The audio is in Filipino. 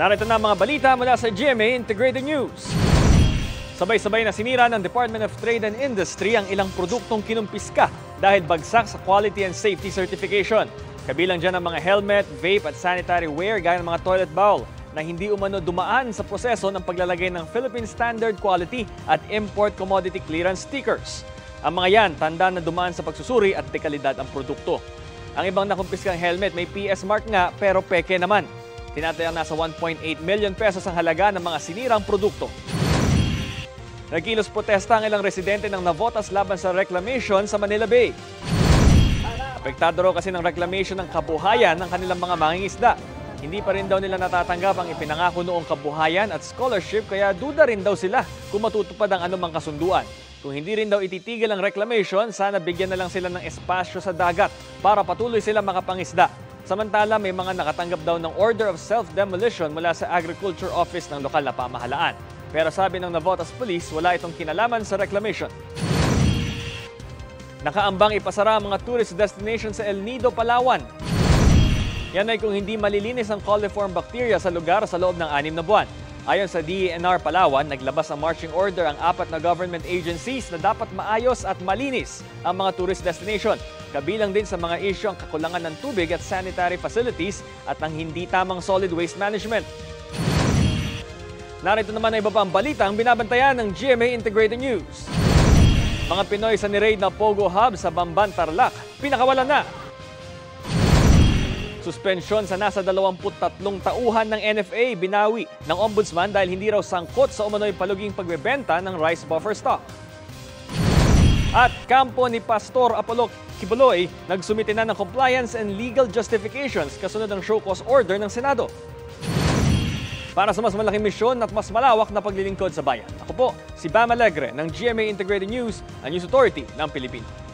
Narito na ang mga balita mula sa GMA Integrated News. Sabay-sabay na sinira ng Department of Trade and Industry ang ilang produktong kinumpiska dahil bagsak sa Quality and Safety Certification. Kabilang dyan ang mga helmet, vape at sanitary ware gaya ng mga toilet bowl na hindi umano dumaan sa proseso ng paglalagay ng Philippine Standard Quality at Import Commodity Clearance stickers. Ang mga yan, tanda na dumaan sa pagsusuri at dekalidad ang produkto. Ang ibang nakumpiskang helmet may PS mark nga pero peke naman. Tinatayang nasa 1.8 million pesos ang halaga ng mga sinirang produkto. Nagkilos protesta ang ilang residente ng Navotas laban sa reclamation sa Manila Bay. Apektado raw kasi ng reclamation ng kabuhayan ng kanilang mga mangingisda. Hindi pa rin daw nila natatanggap ang ipinangako noong kabuhayan at scholarship kaya duda rin daw sila kung matutupad ang anumang kasunduan. Kung hindi rin daw ititigil ang reclamation, sana bigyan na lang sila ng espasyo sa dagat para patuloy sila makapangisda. Samantala, may mga nakatanggap daw ng order of self-demolition mula sa Agriculture Office ng lokal na pamahalaan. Pero sabi ng Navotas Police, wala itong kinalaman sa reclamation. Nakaambang ipasara ang mga tourist destination sa El Nido, Palawan. Yan ay kung hindi malilinis ang coliform bacteria sa lugar sa loob ng 6 na buwan. Ayon sa DENR Palawan, naglabas ang marching order ang 4 na government agencies na dapat maayos at malinis ang mga tourist destination. Kabilang din sa mga isyu ang kakulangan ng tubig at sanitary facilities at ang hindi tamang solid waste management. Narito naman ang iba pang balita ang binabantayan ng GMA Integrated News. Mga Pinoy sa niraid na Pogo Hub sa Bamban, Tarlac, pinakawalan na. Suspensyon sa nasa 23 tauhan ng NFA binawi ng Ombudsman dahil hindi raw sangkot sa umano'y paluging pagbebenta ng rice buffer stock. At kampo ni Pastor Apollo Kibuloy nagsumite na ng compliance and legal justifications kasunod ng show cause order ng Senado. Para sa mas malaking misyon at mas malawak na paglilingkod sa bayan. Ako po, si Bam Alegre ng GMA Integrated News, ang News Authority ng Pilipinas.